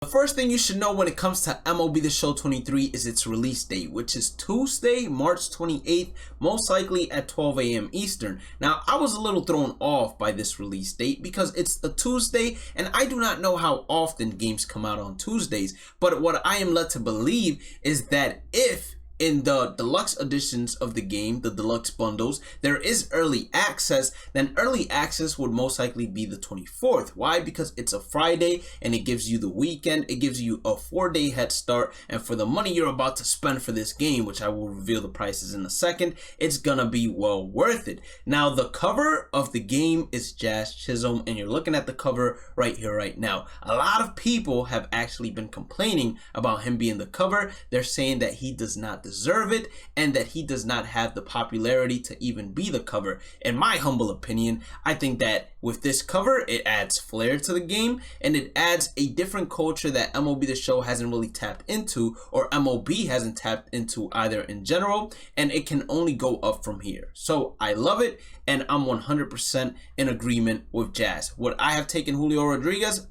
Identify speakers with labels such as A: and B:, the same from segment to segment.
A: The first thing you should know when it comes to MLB The Show 23 is its release date, which is Tuesday, March 28th, most likely at 12 a.m. Eastern. Now, I was a little thrown off by this release date because it's a Tuesday, and I do not know how often games come out on Tuesdays, but what I am led to believe is that if in the deluxe editions of the game, the deluxe bundles, there is early access, then early access would most likely be the 24th. Why? Because it's a Friday and it gives you the weekend. It gives you a 4-day head start. And for the money you're about to spend for this game, which I will reveal the prices in a second, it's gonna be well worth it. Now, the cover of the game is Jazz Chisholm, and you're looking at the cover right here, right now. A lot of people have actually been complaining about him being the cover. They're saying that he does not deserve it and that he does not have the popularity to even be the cover. In my humble opinion, I think that with this cover, it adds flair to the game and it adds a different culture that MLB The Show hasn't really tapped into, or MLB hasn't tapped into either in general, and it can only go up from here. So I love it, and I'm 100% in agreement with Jazz. Would I have taken Julio Rodriguez?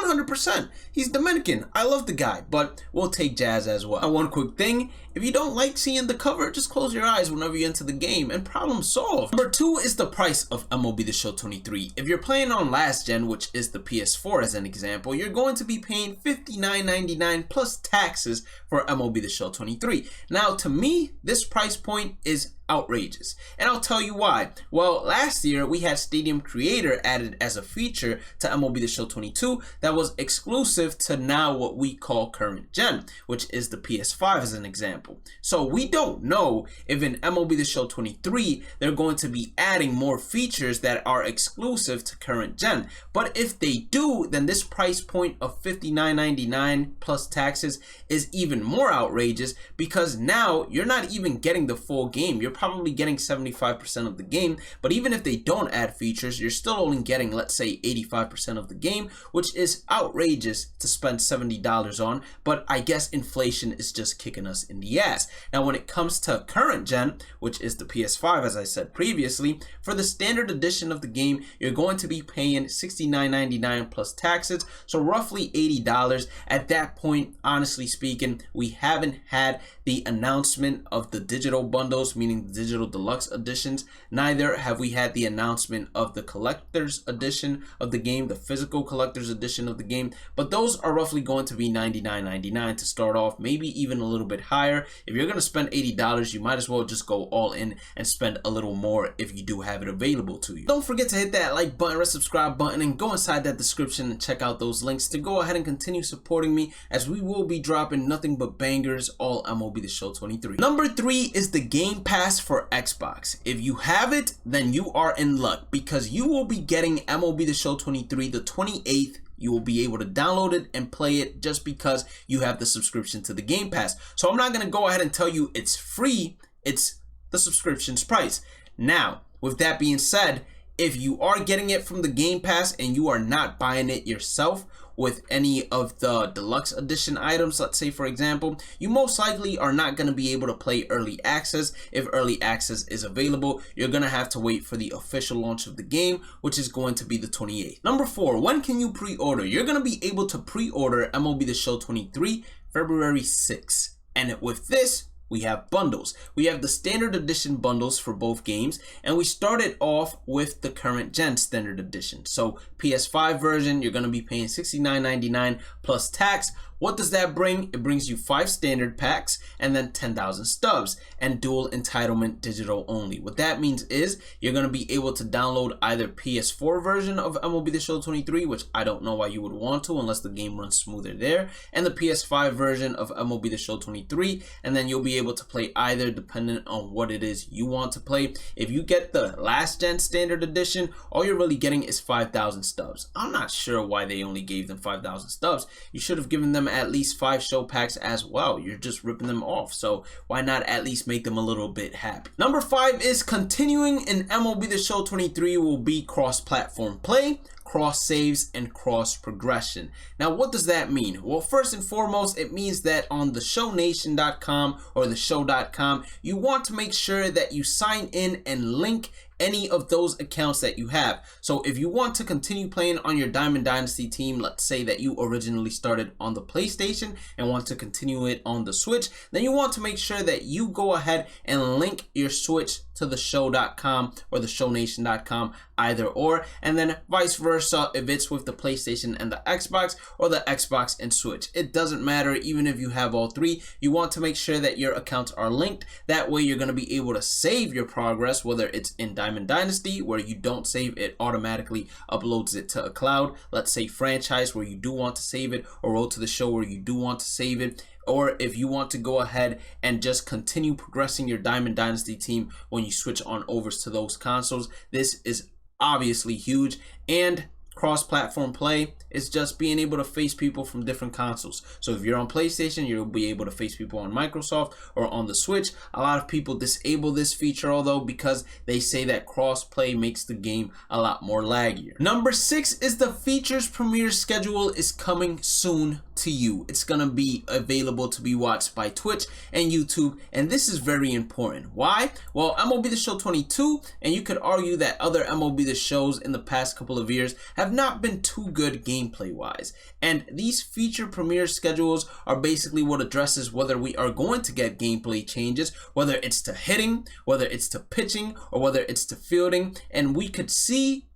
A: 100%. He's Dominican. I love the guy, but we'll take Jazz as well. And one quick thing, if you don't like seeing the cover, just close your eyes whenever you enter the game and problem solved. Number 2 is the price of MLB The Show 23. If you're playing on last gen, which is the PS4 as an example, you're going to be paying $59.99 plus taxes for MLB The Show 23. Now, to me, this price point is outrageous, and I'll tell you why. Well, last year we had Stadium Creator added as a feature to MLB The Show 22 that was exclusive to now what we call current gen, which is the PS5 as an example. So we don't know if in MLB The Show 23 they're going to be adding more features that are exclusive to current gen, but if they do, then this price point of $59.99 plus taxes is even more outrageous, because now you're not even getting the full game. You're probably getting 75% of the game, but even if they don't add features, you're still only getting, let's say, 85% of the game, which is outrageous to spend $70 on, but I guess inflation is just kicking us in the ass. Now, when it comes to current gen, which is the PS5, as I said previously, for the standard edition of the game, you're going to be paying $69.99 plus taxes, so roughly $80. At that point, honestly speaking, we haven't had the announcement of the digital bundles, meaning the digital deluxe editions. Neither have we had the announcement of the collector's edition of the game, the physical collector's edition of the game, but those are roughly going to be $99.99 to start off, maybe even a little bit higher. If you're going to spend $80, you might as well just go all in and spend a little more if you do have it available to you. Don't forget to hit that like button, red subscribe button, and go inside that description and check out those links to go ahead and continue supporting me, as we will be dropping nothing but bangers all MLB The Show 23. Number 3 is the Game Pass for Xbox. If you have it, then you are in luck, because you will be getting MLB The Show 23 the 28th. You will be able to download it and play it just because you have the subscription to the Game Pass. So I'm not going to go ahead and tell you it's free. It's the subscription's price. Now, with that being said, if you are getting it from the Game Pass and you are not buying it yourself with any of the deluxe edition items, let's say for example, you most likely are not going to be able to play early access. If early access is available, you're going to have to wait for the official launch of the game, which is going to be the 28th. Number 4, when can you pre-order? You're going to be able to pre-order MLB The Show 23 February 6th. And with this, we have bundles. We have the standard edition bundles for both games, and we started off with the current gen standard edition. So PS5 version, you're going to be paying $69.99 plus tax. What does that bring? It brings you 5 standard packs and then 10,000 stubs and dual entitlement digital only. What that means is you're going to be able to download either PS4 version of MLB The Show 23, which I don't know why you would want to unless the game runs smoother there, and the PS5 version of MLB The Show 23, and then you'll be able to play either depending on what it is you want to play. If you get the last gen standard edition, all you're really getting is 5,000 stubs. I'm not sure why they only gave them 5,000 stubs. You should have given them at least 5 show packs as well. You're just ripping them off, so why not at least make them a little bit happy? Number 5 is continuing in MLB The Show 23 will be cross-platform play, cross saves, and cross progression. Now, what does that mean? Well, first and foremost, it means that on theshownation.com or theshow.com, you want to make sure that you sign in and link any of those accounts that you have. So if you want to continue playing on your Diamond Dynasty team, let's say that you originally started on the PlayStation and want to continue it on the Switch, then you want to make sure that you go ahead and link your Switch to the show.com or the shownation.com, either or, and then vice versa if it's with the PlayStation and the Xbox, or the Xbox and Switch. It doesn't matter. Even if you have all three, you want to make sure that your accounts are linked. That way you're going to be able to save your progress, whether it's in Diamond Dynasty where you don't save it, automatically uploads it to a cloud. Let's say franchise where you do want to save it, or Road to the Show where you do want to save it. Or if you want to go ahead and just continue progressing your Diamond Dynasty team when you switch on over to those consoles, this is obviously huge. And cross-platform play is just being able to face people from different consoles. So if you're on PlayStation, you'll be able to face people on Microsoft or on the Switch. A lot of people disable this feature, although, because they say that cross-play makes the game a lot more laggier. Number 6 is the features premiere schedule is coming soon to you. It's gonna be available to be watched by Twitch and YouTube, and this is very important. Why? Well, MLB The Show 22, and you could argue that other MLB The Shows in the past couple of years have not been too good gameplay wise, and these feature premiere schedules are basically what addresses whether we are going to get gameplay changes, whether it's to hitting, whether it's to pitching, or whether it's to fielding, and we could see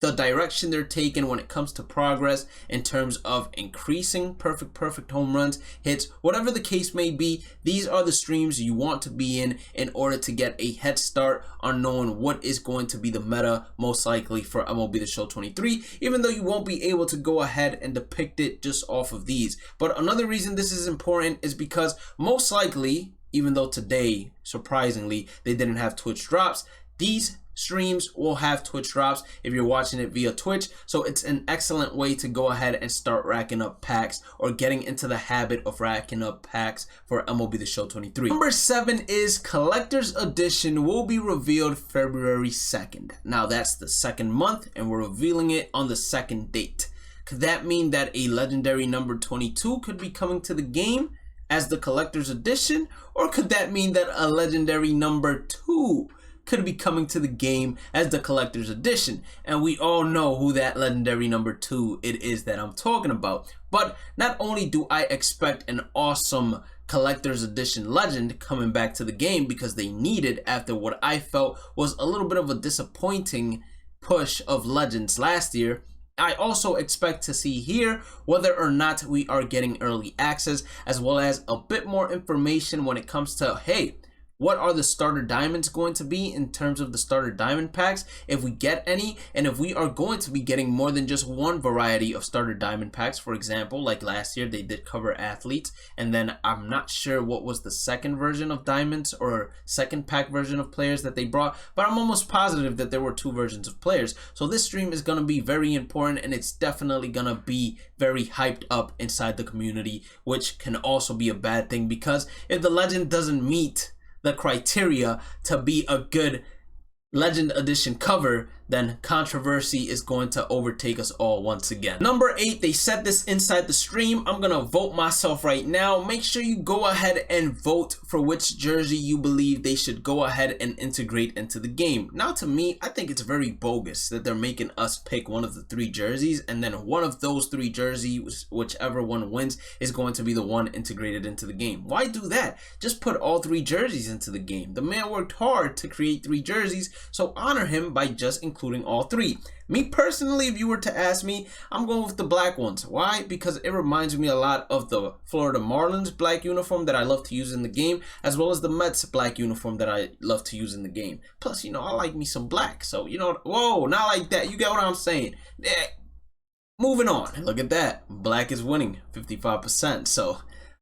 A: the direction they're taking when it comes to progress in terms of increasing perfect home runs, hits, whatever the case may be. These are the streams you want to be in order to get a head start on knowing what is going to be the meta most likely for MLB The Show 23, even though you won't be able to go ahead and depict it just off of these. But another reason this is important is because most likely, even though today, surprisingly, they didn't have Twitch drops, these streams will have Twitch drops if you're watching it via Twitch. So it's an excellent way to go ahead and start racking up packs, or getting into the habit of racking up packs for MLB The Show 23. Number 7 is Collector's Edition will be revealed February 2nd. Now that's the second month, and we're revealing it on the second date. Could that mean that a legendary number 22 could be coming to the game as the Collector's Edition? Or could that mean that a legendary number 2 could be coming to the game as the Collector's Edition? And we all know who that legendary number 2 it is that I'm talking about. But not only do I expect an awesome Collector's Edition legend coming back to the game, because they need it after what I felt was a little bit of a disappointing push of legends last year, I also expect to see here whether or not we are getting early access, as well as a bit more information when it comes to, hey, what are the starter diamonds going to be in terms of the starter diamond packs, if we get any, and if we are going to be getting more than just one variety of starter diamond packs. For example, like last year they did cover athletes, and then I'm not sure what was the second version of diamonds or second pack version of players that they brought, but I'm almost positive that there were 2 versions of players. So this stream is going to be very important, and it's definitely going to be very hyped up inside the community, which can also be a bad thing, because if the legend doesn't meet the criteria to be a good Legend Edition cover, then controversy is going to overtake us all once again. Number 8, they said this inside the stream. I'm gonna vote myself right now. Make sure you go ahead and vote for which jersey you believe they should go ahead and integrate into the game. Now, to me, I think it's very bogus that they're making us pick one of the 3 jerseys, and then one of those 3 jerseys, whichever one wins, is going to be the one integrated into the game. Why do that? Just put all 3 jerseys into the game. The man worked hard to create 3 jerseys, so honor him by just including all 3. Me personally, if you were to ask me, I'm going with the black ones. Why? Because it reminds me a lot of the Florida Marlins black uniform that I love to use in the game, as well as the Mets black uniform that I love to use in the game. Plus, you know, I like me some black, so, you know, whoa, not like that. You get what I'm saying? Yeah. Moving on. Look at that. Black is winning 55%, so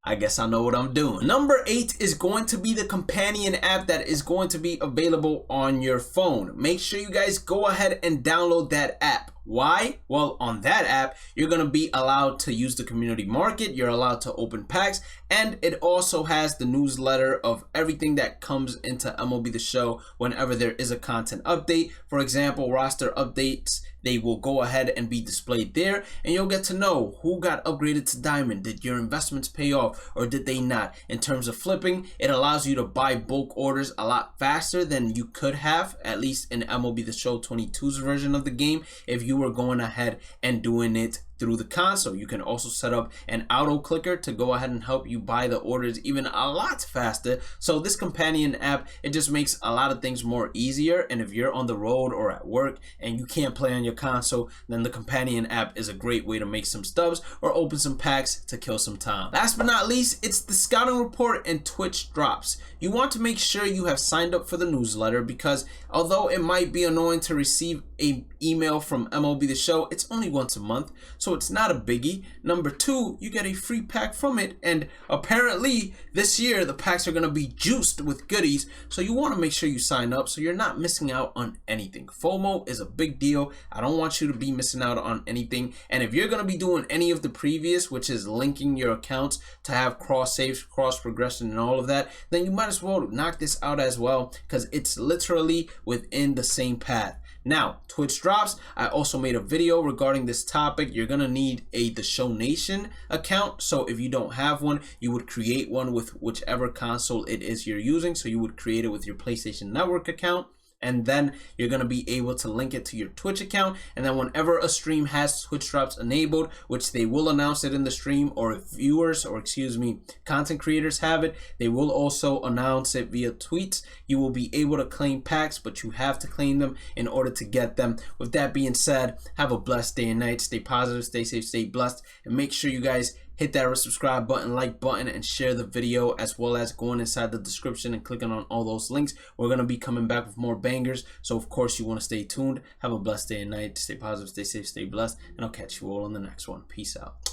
A: I guess I know what I'm doing. Number 8 is going to be the companion app that is going to be available on your phone. Make sure you guys go ahead and download that app. Why? Well, on that app, you're going to be allowed to use the community market, you're allowed to open packs, and it also has the newsletter of everything that comes into MLB The Show whenever there is a content update. For example, roster updates, they will go ahead and be displayed there, and you'll get to know who got upgraded to Diamond. Did your investments pay off or did they not? In terms of flipping, it allows you to buy bulk orders a lot faster than you could have, at least in MLB The Show 22's version of the game, if you were going ahead and doing it through the console. You can also set up an auto clicker to go ahead and help you buy the orders even a lot faster. So this companion app, it just makes a lot of things more easier. And if you're on the road or at work and you can't play on your console, then the companion app is a great way to make some stubs or open some packs to kill some time. Last but not least, it's the scouting report and Twitch drops. You want to make sure you have signed up for the newsletter, because although it might be annoying to receive an email from MLB The Show, it's only once a month, so it's not a biggie. Number two, you get a free pack from it, and apparently this year the packs are going to be juiced with goodies, so you want to make sure you sign up so you're not missing out on anything. FOMO is a big deal. I don't want you to be missing out on anything, and if you're going to be doing any of the previous, which is linking your accounts to have cross saves, cross progression, and all of that, then you might as well knock this out as well, because it's literally within the same path. Now, Twitch drops, I also made a video regarding this topic. You're gonna need a The Show Nation account. So if you don't have one, you would create one with whichever console it is you're using. So you would create it with your PlayStation Network account, and then you're going to be able to link it to your Twitch account. And then whenever a stream has Twitch drops enabled, which they will announce it in the stream, or if viewers, or excuse me, content creators have it, they will also announce it via tweets. You will be able to claim packs, but you have to claim them in order to get them. With that being said, have a blessed day and night. Stay positive, stay safe, stay blessed, and make sure you guys hit that subscribe button, like button, and share the video, as well as going inside the description and clicking on all those links. We're going to be coming back with more bangers, so of course you want to stay tuned. Have a blessed day and night. Stay positive, stay safe, stay blessed, and I'll catch you all in the next one. Peace out.